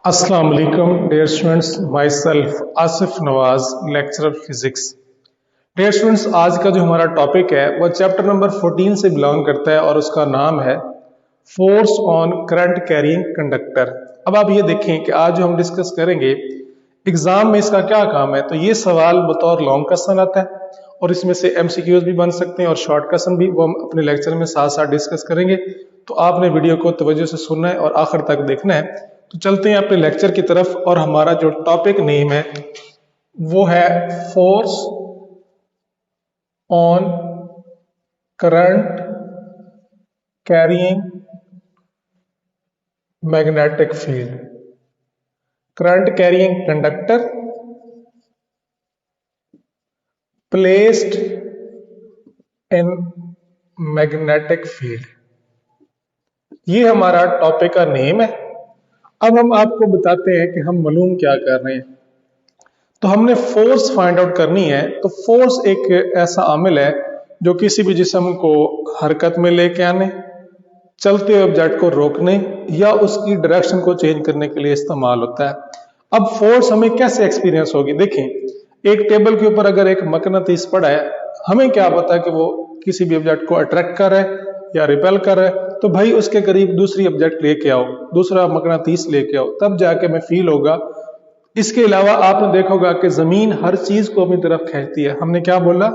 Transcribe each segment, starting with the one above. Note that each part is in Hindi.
अस्सलाम वालेकुम dear students, my self Asif Nawaz, lecturer physics. Dear students, आज का जो हमारा टॉपिक है वो चैप्टर नंबर 14 से बिलोंग करता है और उसका नाम है force on current carrying conductor. अब आप ये देखें कि आज जो हम डिस्कस करेंगे एग्जाम में इसका क्या काम है। तो ये सवाल बतौर लॉन्ग क्वेश्चन आता है और इसमें से एमसीक्यूज भी बन सकते हैं और शॉर्ट क्वेश्चन भी, वो हम अपने लेक्चर में साथ साथ डिस्कस करेंगे। तो आपने वीडियो को तवज्जो से सुनना है और आखिर तक देखना है। तो चलते हैं अपने लेक्चर की तरफ और हमारा जो टॉपिक नेम है वो है force on current carrying magnetic field. Current carrying conductor placed in magnetic field, ये हमारा टॉपिक का नेम है। अब हम आपको बताते हैं कि हम मालूम क्या कर रहे हैं। तो हमने फोर्स फाइंड आउट करनी है। तो फोर्स एक ऐसा आमिल है जो किसी भी जिस्म को हरकत में लेके आने, चलते हुए ऑब्जेक्ट को रोकने या उसकी डायरेक्शन को चेंज करने के लिए इस्तेमाल होता है। अब फोर्स हमें कैसे एक्सपीरियंस होगी? देखें, एक टेबल के ऊपर अगर एक मकनातीस पड़ा है, हमें क्या पता कि वो किसी भी ऑब्जेक्ट को अट्रैक्ट कर रहा है या रिपेल कर रहा है। तो भाई उसके करीब दूसरी ऑब्जेक्ट लेके आओ, दूसरा मकनातीस लेके आओ, तब जाके हमें फील होगा। इसके अलावा आपने देखा होगा कि जमीन हर चीज को अपनी तरफ खींचती है। हमने क्या बोला?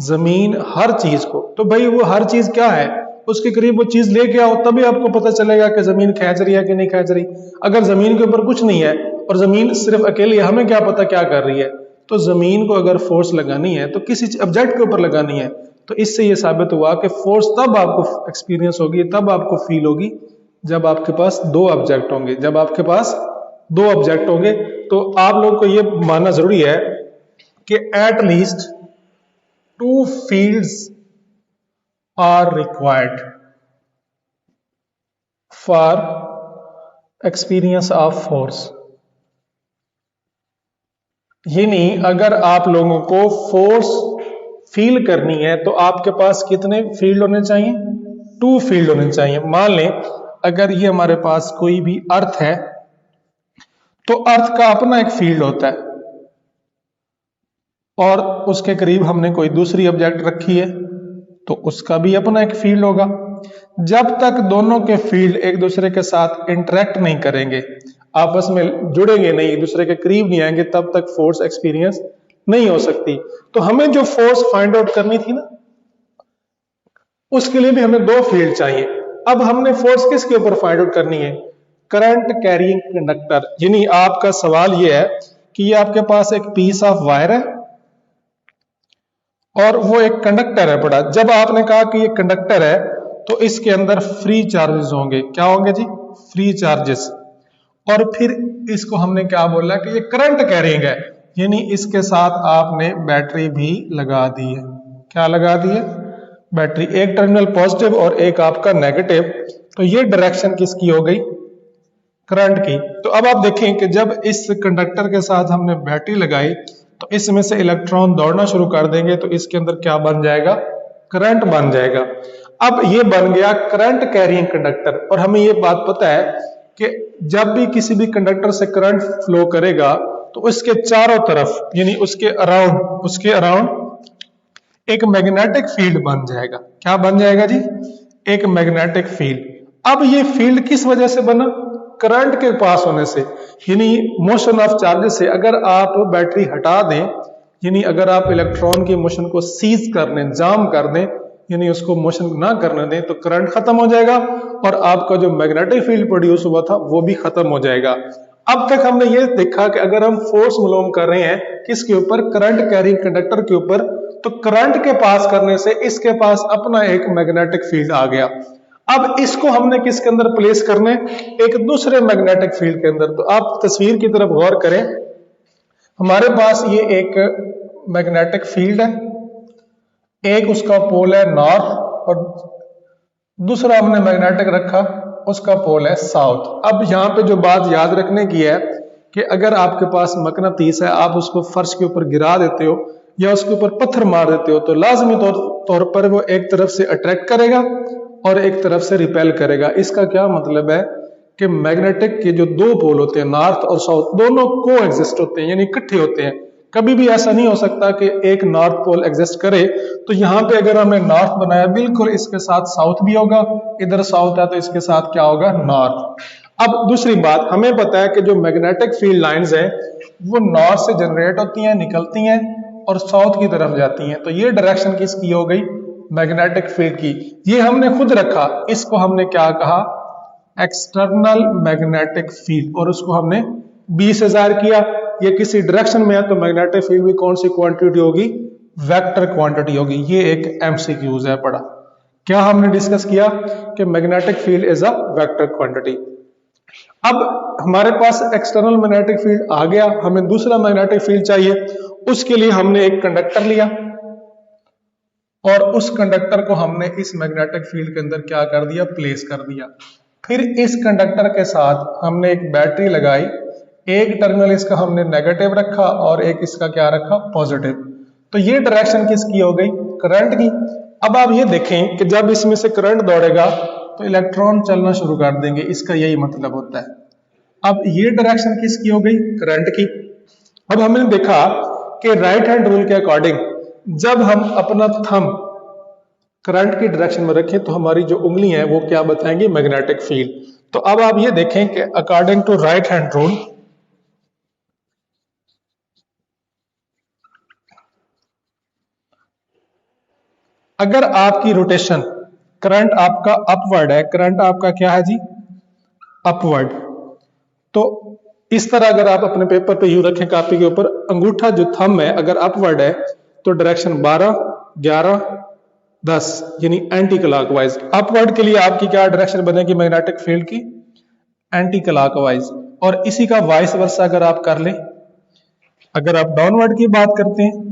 जमीन हर चीज को। तो भाई वो हर चीज क्या है? उसके करीब वो चीज लेके आओ, तभी आपको पता चलेगा कि जमीन खींच रही है कि नहीं खींच रही। अगर जमीन के ऊपर कुछ नहीं है और जमीन सिर्फ अकेली है, हमें क्या पता क्या कर रही है। तो जमीन को अगर फोर्स लगानी है तो किसी ऑब्जेक्ट के ऊपर लगानी है। तो इससे ये साबित हुआ कि फोर्स तब आपको एक्सपीरियंस होगी, तब आपको फील होगी जब आपके पास दो ऑब्जेक्ट होंगे। जब आपके पास दो ऑब्जेक्ट होंगे तो आप लोगों को ये मानना जरूरी है कि at least two fields are required for experience of force. यानी अगर आप लोगों को फोर्स फील करनी है तो आपके पास कितने फील्ड होने चाहिए? टू फील्ड होने चाहिए। मान लें अगर ये हमारे पास कोई भी अर्थ है तो अर्थ का अपना एक फील्ड होता है और उसके करीब हमने कोई दूसरी ऑब्जेक्ट रखी है तो उसका भी अपना एक फील्ड होगा। जब तक दोनों के फील्ड एक दूसरे के साथ इंटरेक्ट नहीं करेंगे, आपस में जुड़ेंगे नहीं, एक दूसरे के करीब नहीं आएंगे, तब तक फोर्स एक्सपीरियंस नहीं हो सकती। तो हमें जो फोर्स फाइंड आउट करनी थी ना, उसके लिए भी हमें दो फील्ड चाहिए। अब हमने फोर्स किसके ऊपर फाइंड आउट करनी है? Current carrying conductor. यानी आपका सवाल यह है कि ये आपके पास एक पीस ऑफ वायर है और वो एक कंडक्टर है बड़ा। जब आपने कहा कि ये कंडक्टर है तो इसके अंदर फ्री चार्जेस होंगे। क्या होंगे जी? Free charges. और फिर इसको हमने क्या बोला कि ये करंट कैरिंग है, यानी इसके साथ आपने बैटरी भी लगा दी है। क्या लगा दी है? बैटरी। एक टर्मिनल पॉजिटिव और एक आपका नेगेटिव। तो ये डायरेक्शन किसकी हो गई? करंट की। तो अब आप देखें कि जब इस कंडक्टर के साथ हमने बैटरी लगाई तो इसमें से इलेक्ट्रॉन दौड़ना शुरू कर देंगे तो इसके अंदर क्या बन जाएगा? करंट बन जाएगा। अब ये बन गया करंट कैरिंग कंडक्टर। और हमें ये बात पता है कि जब भी किसी भी कंडक्टर से करंट फ्लो करेगा तो उसके चारों तरफ, यानी उसके अराउंड एक मैग्नेटिक फील्ड बन जाएगा। क्या बन जाएगा जी? एक मैग्नेटिक फील्ड। अब ये फील्ड किस वजह से बना? करंट के पास होने से, यानी मोशन ऑफ चार्जेस से। अगर आप बैटरी हटा दें, यानी अगर आप इलेक्ट्रॉन की मोशन को सीज कर दें, जाम कर दें, यानी उसको मोशन ना करने दें, तो करंट खत्म हो जाएगा और आपका जो मैग्नेटिक फील्ड प्रोड्यूस हुआ था वो भी खत्म हो जाएगा। अब तक हमने ये देखा कि अगर हम फोर्स मालूम कर रहे हैं किसके ऊपर? करंट कैरिंग कंडक्टर के ऊपर, तो करंट के पास करने से इसके पास अपना एक मैग्नेटिक फील्ड आ गया। अब इसको हमने किसके अंदर प्लेस करना है? एक दूसरे मैग्नेटिक फील्ड के अंदर। तो आप तस्वीर की तरफ गौर करें, हमारे पास ये एक मैग्नेटिक फील्ड है, एक उसका पोल है नॉर्थ और दूसरा हमने मैग्नेटिक रखा, उसका पोल है साउथ। अब यहां पे जो बात याद रखने की है कि अगर आपके पास मकनातीस है, आप उसको फर्श के ऊपर गिरा देते हो या उसके ऊपर पत्थर मार देते हो तो लाजमी तौर पर वो एक तरफ से अट्रैक्ट करेगा और एक तरफ से रिपेल करेगा। इसका क्या मतलब है कि मैग्नेटिक के जो दो पोल होते हैं नॉर्थ और साउथ दोनों को एग्जिस्ट होते हैं यानी इकट्ठे होते हैं। कभी भी ऐसा नहीं हो सकता कि एक नॉर्थ पोल एग्जिस्ट करे। तो यहाँ पे अगर हमने नॉर्थ बनाया बिल्कुल इसके साथ साउथ भी होगा, इधर साउथ है तो इसके साथ क्या होगा नॉर्थ। अब दूसरी बात हमें पता है कि जो मैग्नेटिक फील्ड लाइंस हैं वो नॉर्थ से जनरेट होती हैं निकलती हैं और साउथ की तरफ जाती हैं। तो ये डायरेक्शन किसकी हो गई मैग्नेटिक फील्ड की। ये हमने खुद रखा, इसको हमने क्या कहा एक्सटर्नल मैग्नेटिक फील्ड और उसको हमने बी से जाहिर किया। ये किसी डायरेक्शन में है तो मैग्नेटिक फील्ड भी कौन सी क्वांटिटी होगी वेक्टर क्वांटिटी होगी। ये एक एमसीक्यूज है पढ़ा। क्या हमने डिस्कस किया कि magnetic field is a vector quantity. अब हमारे पास एक्सटर्नल मैग्नेटिक फील्ड आ गया, हमें दूसरा मैग्नेटिक फील्ड चाहिए। उसके लिए हमने एक कंडक्टर लिया और उस कंडक्टर को हमने इस मैग्नेटिक फील्ड के अंदर क्या कर दिया प्लेस कर दिया। फिर इस कंडक्टर के साथ हमने एक बैटरी लगाई, एक टर्मिनल इसका हमने नेगेटिव रखा और एक इसका क्या रखा पॉजिटिव। तो ये डायरेक्शन किसकी हो गई करंट की। अब आप ये देखें कि जब इसमें से करंट दौड़ेगा तो इलेक्ट्रॉन चलना शुरू कर देंगे, इसका यही मतलब होता है। अब ये डायरेक्शन किसकी हो गई करंट की। अब हमने देखा कि राइट हैंड रूल के अकॉर्डिंग जब हम अपना थंब करंट की डायरेक्शन में रखें तो हमारी जो उंगली है वो क्या बताएंगी मैग्नेटिक फील्ड। तो अब आप ये देखें कि according to right hand rule अगर आपकी रोटेशन करंट आपका अपवर्ड है, करंट आपका क्या है जी अपवर्ड, तो इस तरह अगर आप अपने पेपर पे यूं रखें कॉपी के ऊपर, अंगूठा जो थंब है अगर अपवर्ड है तो डायरेक्शन 12, 11, 10 यानी एंटी क्लॉकवाइज। अपवर्ड के लिए आपकी क्या डायरेक्शन बनेगी मैग्नेटिक फील्ड की एंटी क्लॉकवाइज। और इसी का वाइस वर्सा अगर आप कर लें, अगर आप डाउनवर्ड की बात करते हैं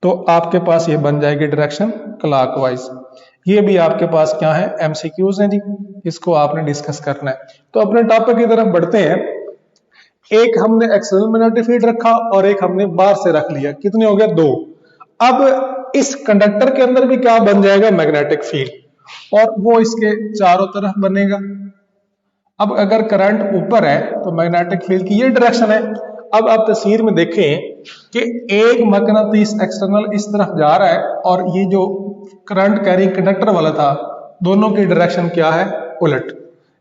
तो आपके पास ये बन जाएगी डायरेक्शन क्लॉकवाइज। ये भी आपके पास क्या है एमसीक्यूज हैं जी, इसको आपने डिस्कस करना है। तो अपने टॉपिक की तरफ बढ़ते हैं। एक हमने एक्सटर्नल मैग्नेटिक फील्ड रखा और एक हमने बाहर से रख लिया, कितने हो गए दो। अब इस कंडक्टर के अंदर भी क्या बन जाएगा मैग्नेटिक फील्ड और वो इसके चारों तरफ बनेगा। अब अगर करंट ऊपर है तो मैग्नेटिक फील्ड की ये डायरेक्शन है। अब आप तस्वीर में देखें कि एक मकनातीस एक्सटर्नल इस तरफ जा रहा है और ये जो करंट कैरिंग कंडक्टर वाला था दोनों की डायरेक्शन क्या है उलट।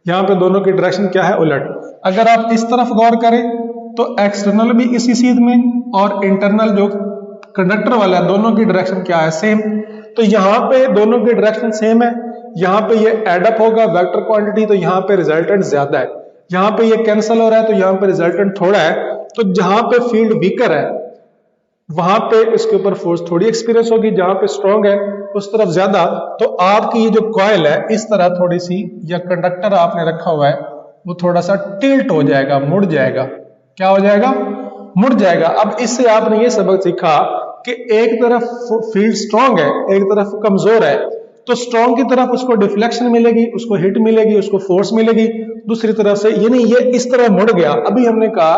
यहाँ पे दोनों की डायरेक्शन क्या है उलट। अगर आप इस तरफ गौर करें तो एक्सटर्नल भी इसी सीध में और इंटरनल जो कंडक्टर वाला है दोनों की डायरेक्शन क्या है सेम। तो यहाँ पे दोनों की डायरेक्शन सेम है, यहाँ पे ये एडअप होगा वेक्टर क्वांटिटी तो यहाँ पे रिजल्टेंट ज्यादा है, यहाँ पे ये कैंसिल हो रहा है तो यहाँ पे रिजल्टेंट थोड़ा है। तो जहां पे फील्ड वीकर है वहां पे इसके ऊपर फोर्स थोड़ी एक्सपीरियंस होगी, जहां पे स्ट्रॉन्ग है उस तरफ ज्यादा। तो आपकी ये जो कॉइल है इस तरह थोड़ी सी या कंडक्टर आपने रखा हुआ है वो थोड़ा सा टिल्ट हो जाएगा, मुड़ जाएगा। क्या हो जाएगा मुड़ जाएगा। अब इससे आपने ये सबक सीखा कि एक तरफ फील्ड स्ट्रॉन्ग है एक तरफ कमजोर है तो स्ट्रॉन्ग की तरफ उसको डिफ्लेक्शन मिलेगी, उसको हिट मिलेगी, उसको फोर्स मिलेगी। दूसरी तरफ से यानी ये इस तरह मुड़ गया। अभी हमने कहा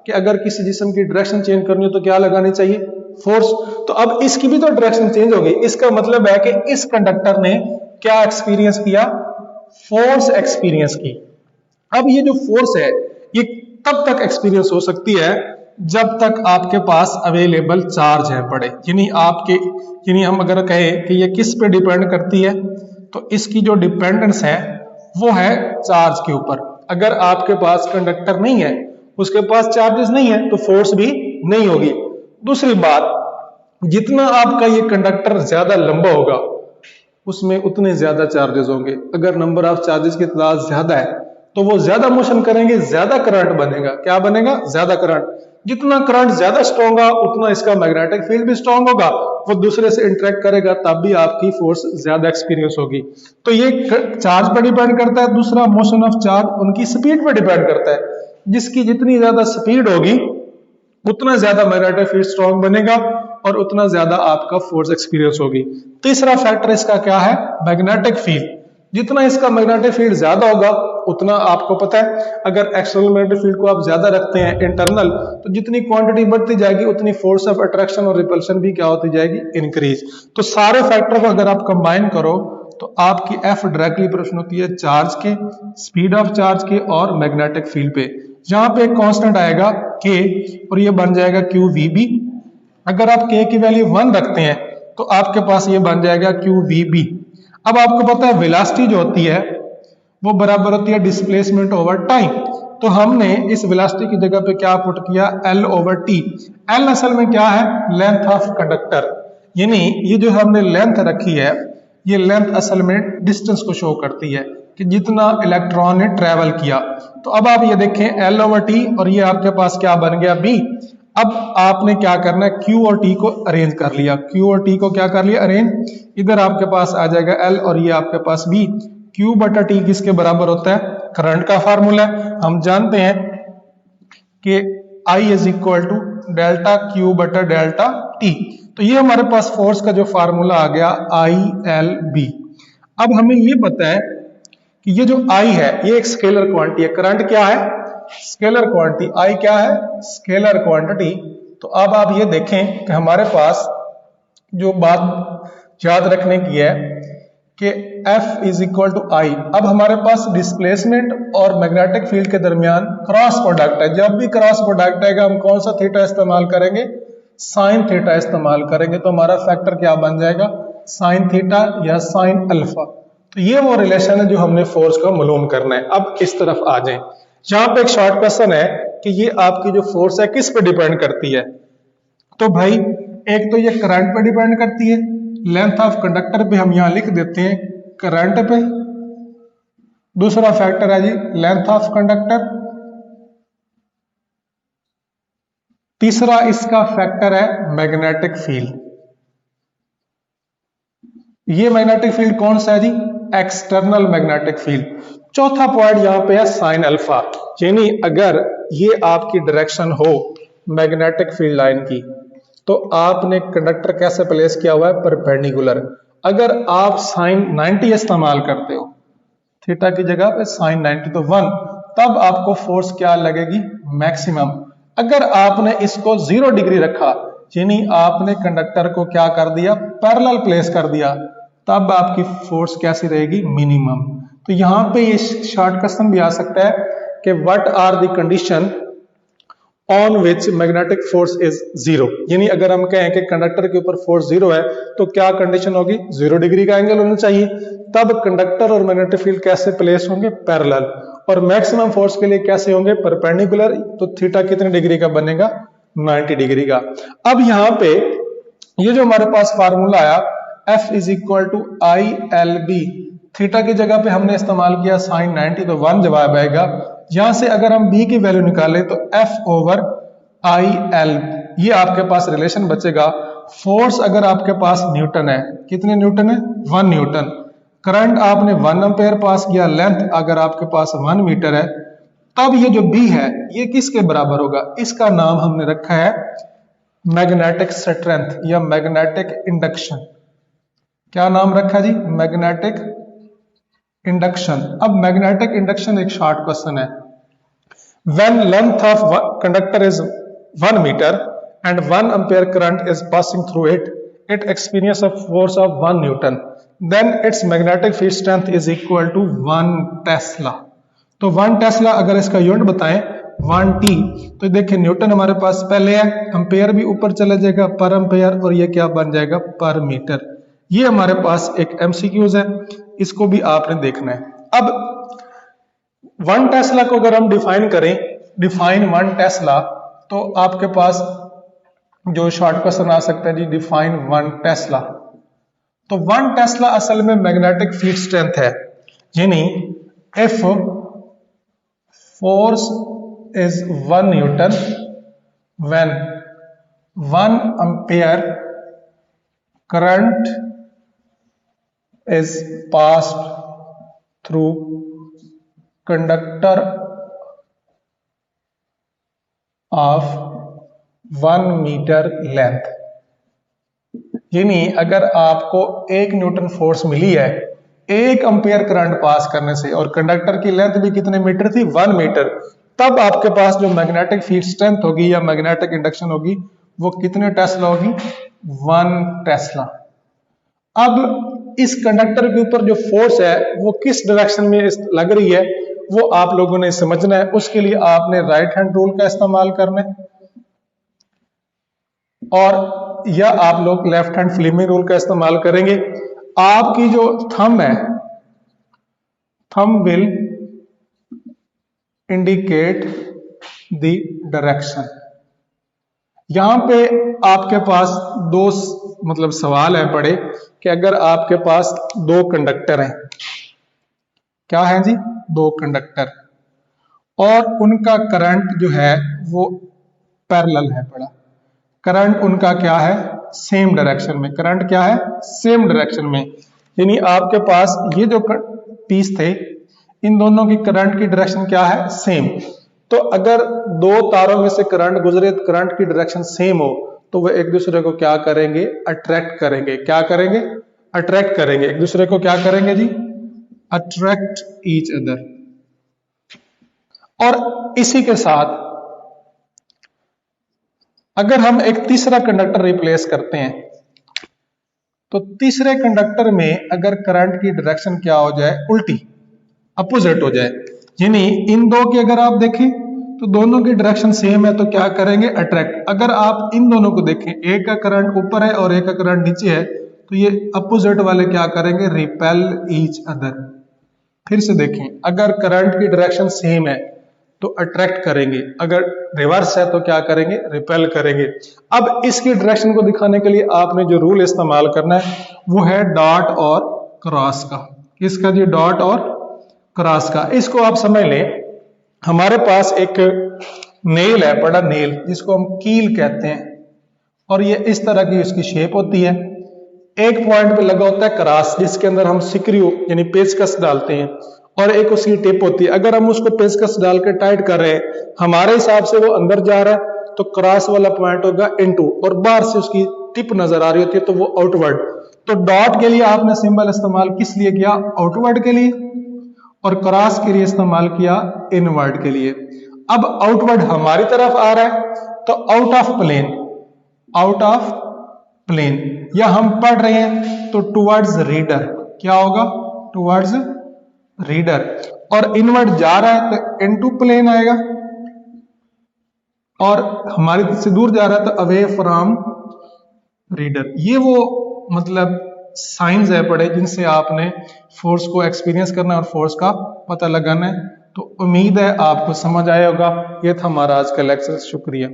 कि अगर किसी जिस्म की डायरेक्शन चेंज करनी हो तो क्या लगानी चाहिए फोर्स। तो अब इसकी भी तो डायरेक्शन चेंज होगी। इसका मतलब है कि इस कंडक्टर ने क्या एक्सपीरियंस किया फोर्स एक्सपीरियंस की। अब ये जो फोर्स है ये तब तक एक्सपीरियंस हो सकती है जब तक आपके पास अवेलेबल चार्ज है पड़े। यानी हम अगर कहें कि ये किस पे डिपेंड करती है तो इसकी जो डिपेंडेंस है वो है चार्ज के ऊपर। अगर आपके पास कंडक्टर नहीं है उसके पास चार्जेस नहीं है तो फोर्स भी नहीं होगी। दूसरी बात जितना आपका ये कंडक्टर ज्यादा लंबा होगा उसमें उतने ज्यादा चार्जेस होंगे। अगर नंबर ऑफ चार्जेस की तादाद ज्यादा है तो वो ज्यादा मोशन करेंगे, ज्यादा करंट बनेगा। क्या बनेगा ज्यादा करंट। जितना करंट ज्यादा स्ट्रॉन्ग होगा उतना इसका मैग्नेटिक फील्ड भी स्ट्रॉन्ग होगा, वो दूसरे से इंटरेक्ट करेगा तब भी आपकी फोर्स ज्यादा एक्सपीरियंस होगी। तो ये चार्ज पर डिपेंड करता है। दूसरा मोशन ऑफ चार्ज उनकी स्पीड पर डिपेंड करता है। जिसकी जितनी ज्यादा स्पीड होगी उतना ज्यादा मैग्नेटिक फील्ड स्ट्रॉन्ग बनेगा और उतना ज्यादा आपका फोर्स एक्सपीरियंस होगी। तीसरा फैक्टर इसका क्या है मैग्नेटिक फील्ड। जितना इसका मैग्नेटिक फील्ड ज्यादा होगा उतना आपको पता है अगर एक्सटर्नल मैग्नेटिक फील्ड को आप ज्यादा रखते हैं इंटरनल तो जितनी क्वांटिटी बढ़ती जाएगी उतनी फोर्स ऑफ अट्रैक्शन और रिपल्शन भी क्या होती जाएगी इंक्रीज। तो सारे फैक्टर को अगर आप कंबाइन करो तो आपकी एफ डायरेक्टली प्रश्न होती है चार्ज के, स्पीड ऑफ चार्ज के और मैग्नेटिक फील्ड पे। यहाँ पे एक कांस्टेंट आएगा के और ये बन जाएगा क्यू वी बी। अगर आप के की वैल्यू 1 रखते हैं तो आपके पास ये बन जाएगा क्यू वी बी। अब आपको पता है वेलोसिटी जो होती है वो बराबर होती है डिस्प्लेसमेंट ओवर टाइम। तो हमने इस वेलोसिटी की जगह पे क्या पुट किया, एल ओवर टी। एल असल में क्या है, लेंथ ऑफ कंडक्टर, यानी ये जो हमने लेंथ रखी है ये लेंथ असल में डिस्टेंस को शो करती है कि जितना इलेक्ट्रॉन ने ट्रेवल किया। तो अब आप ये देखें एल ओवर टी और ये आपके पास क्या बन गया बी। अब आपने क्या करना है, क्यू और टी को अरेंज कर लिया, क्यू और टी को क्या कर लिया अरेंज। इधर आपके पास आ जाएगा एल और ये आपके पास बी। क्यू बटा टी किसके बराबर होता है, करंट का फार्मूला है। हम जानते हैं कि I is equal to delta Q बटा डेल्टा टी। तो ये हमारे पास फोर्स का जो फार्मूला आ गया आई एल बी। अब हमें ये पता है कि ये जो आई है ये एक स्केलर क्वांटिटी है, करंट क्या है, स्केलर क्वांटिटी, आई क्या है, स्केलर क्वांटिटी। तो अब आप ये देखें कि हमारे पास जो बात याद रखने की है कि F इज इक्वल टू आई। अब हमारे पास डिस्प्लेसमेंट और मैग्नेटिक फील्ड के दरमियान क्रॉस प्रोडक्ट है। जब भी क्रॉस प्रोडक्ट आएगा हम कौन सा थीटा इस्तेमाल करेंगे, साइन थीटा इस्तेमाल करेंगे। तो हमारा फैक्टर क्या बन जाएगा, साइन थीटा या साइन अल्फा। तो ये वो रिलेशन है जो हमने फोर्स को मालूम करना है। अब इस तरफ आ जाएं, यहाँ पे एक शॉर्ट क्वेश्चन है कि ये आपकी जो फोर्स है किस पे डिपेंड करती है। तो भाई एक तो ये करंट पे डिपेंड करती है, लेंथ ऑफ कंडक्टर पे हम यहां लिख देते हैं करंट पे। दूसरा फैक्टर है जी लेंथ ऑफ कंडक्टर। तीसरा इसका फैक्टर है मैग्नेटिक फील्ड। ये मैग्नेटिक फील्ड कौन सा है जी, एक्सटर्नल मैग्नेटिक फील्ड। चौथा पॉइंट यहां पे है साइन अल्फा, यानी अगर ये आपकी डायरेक्शन हो मैग्नेटिक फील्ड लाइन की तो आपने कंडक्टर कैसे प्लेस किया हुआ है, परपेंडिकुलर। अगर आप साइन 90 इस्तेमाल करते हो थीटा की जगह पे साइन 90 तो 1, तब आपको फोर्स क्या लगेगी, मैक्सिमम। अगर आपने इसको 0 डिग्री रखा यानी आपने कंडक्टर को क्या कर दिया, पैरेलल प्लेस कर दिया, तब आपकी फोर्स कैसी रहेगी, मिनिमम। तो यहां पे ये शॉर्ट क्वेश्चन भी आ सकता है कि what are the condition on which magnetic force is 0। यानी अगर हम कहें कि कंडक्टर के ऊपर फोर्स 0 है तो क्या कंडीशन होगी, 0 डिग्री का एंगल होना चाहिए। तब कंडक्टर और मैग्नेटिक फील्ड कैसे प्लेस होंगे, पैरेलल। और मैक्सिमम फोर्स के लिए कैसे होंगे, परपेंडिकुलर। तो थीटा कितने डिग्री का बनेगा, 90 डिग्री का। अब यहां पे ये जो हमारे पास फार्मूला आया F is equal to I L B, theta की जगह पे हमने इस्तेमाल किया साइन 90 तो 1 जवाब आएगा। यहां से अगर हम b की वैल्यू निकालें तो F ओवर आई एल, ये आपके पास रिलेशन बचेगा। फोर्स अगर आपके पास न्यूटन है, कितने न्यूटन है, 1 न्यूटन। करंट आपने 1 एम्पेयर पास किया, लेंथ अगर आपके पास 1 मीटर है, तब ये जो b है ये किसके बराबर होगा, इसका नाम हमने रखा है मैग्नेटिक स्ट्रेंथ या मैग्नेटिक इंडक्शन। क्या नाम रखा जी, मैग्नेटिक इंडक्शन। अब मैग्नेटिक इंडक्शन एक शॉर्ट क्वेश्चन है। When length of conductor is 1 metre and 1 ampere current is passing through it, it experience a force of 1 newton, then it's magnetic field strength is equal to 1 tesla. तो 1 टेस्ला अगर इसका यूनिट बताएं 1 टी, तो देखिए न्यूटन हमारे पास पहले है, एम्पेयर भी ऊपर चला जाएगा पर एम्पेयर, और ये क्या बन जाएगा, पर मीटर। ये हमारे पास एक एमसीक्यूज है, इसको भी आपने देखना है। अब 1 टेस्ला को अगर हम डिफाइन करें, डिफाइन 1 टेस्ला, तो आपके पास जो शॉर्ट क्वेश्चन आ सकता है जी, डिफाइन 1 टेस्ला। तो 1 टेस्ला असल में मैग्नेटिक फील्ड स्ट्रेंथ है, यानी if force is 1 newton when 1 ampere current is passed through conductor of 1 metre length. यानी अगर आपको 1 न्यूटन फोर्स मिली है 1 एम्पेयर करंट पास करने से, और कंडक्टर की लेंथ भी कितने मीटर थी, 1 मीटर, तब आपके पास जो मैग्नेटिक फील्ड स्ट्रेंथ होगी या मैग्नेटिक इंडक्शन होगी वो कितने टेस्ला होगी, 1 टेस्ला। अब इस कंडक्टर के ऊपर जो फोर्स है वो किस डायरेक्शन में लग रही है वो आप लोगों ने समझना है। उसके लिए आपने राइट हैंड रूल का इस्तेमाल करना है और या आप लोग लेफ्ट हैंड फ्लेमिंग रूल का इस्तेमाल करेंगे। आपकी जो थंब है, thumb will indicate the direction. यहां पे आपके पास दो मतलब सवाल है बड़े कि अगर आपके पास दो कंडक्टर हैं, क्या है जी, दो कंडक्टर, और उनका करंट जो है वो पैरेलल है पड़ा, करंट उनका क्या है, सेम डायरेक्शन में, करंट क्या है, सेम डायरेक्शन में, यानी आपके पास ये जो पीस थे इन दोनों की करंट की डायरेक्शन क्या है, सेम। तो अगर दो तारों में से करंट गुजरे तो करंट की डायरेक्शन सेम हो तो वो एक दूसरे को क्या करेंगे, अट्रैक्ट करेंगे। क्या करेंगे, अट्रैक्ट करेंगे, एक दूसरे को क्या करेंगे जी, अट्रैक्ट ईच अदर। और इसी के साथ अगर हम एक तीसरा कंडक्टर रिप्लेस करते हैं तो तीसरे कंडक्टर में अगर करंट की डायरेक्शन क्या हो जाए, उल्टी, अपोजिट हो जाए, यानी इन दो की अगर आप देखें तो दोनों की डायरेक्शन सेम है तो क्या करेंगे, अट्रैक्ट। अगर आप इन दोनों को देखें, एक का करंट ऊपर है और एक का करंट नीचे है, तो ये अपोजिट वाले क्या करेंगे, रिपेल ईच अदर। फिर से देखें, अगर करंट की डायरेक्शन सेम है तो अट्रैक्ट करेंगे, अगर रिवर्स है तो क्या करेंगे, रिपेल करेंगे। अब इसकी डायरेक्शन को दिखाने के लिए आपने जो रूल इस्तेमाल करना है वो है डॉट और क्रॉस का। किसका जी, डॉट और क्रॉस का। इसको आप समझ लें, हमारे पास एक नेल है, बड़ा नेल, जिसको हम कील कहते हैं, और ये इस तरह की इसकी शेप होती है। एक पॉइंट पे लगा होता है क्रॉस, जिसके अंदर हम सिक्रू यानी पेचकस डालते हैं, और एक उसकी टिप होती है। अगर हम उसको पेचकस डाल के टाइट कर रहे हैं, हमारे हिसाब से वो अंदर जा रहा है तो क्रॉस वाला पॉइंट होगा इनटू, और बाहर से उसकी टिप नजर आ रही होती है तो वो आउटवर्ड। तो डॉट के लिए आपने सिंबल इस्तेमाल किस लिए किया, आउटवर्ड के लिए, और क्रॉस के लिए इस्तेमाल किया इनवर्ड के लिए। अब आउटवर्ड हमारी तरफ आ रहा है तो out of plane, out of plane, या हम पढ़ रहे हैं तो टुवर्ड्स रीडर, क्या होगा, टुवर्ड्स रीडर। और इनवर्ड जा रहा है तो इनटू प्लेन आएगा, और हमारे से दूर जा रहा है तो अवे फ्रॉम रीडर। ये वो मतलब साइंस है पढ़े जिनसे आपने फोर्स को एक्सपीरियंस करना है और फोर्स का पता लगाना है। तो उम्मीद है आपको समझ आया होगा। ये था हमारा आज का लेक्चर, शुक्रिया।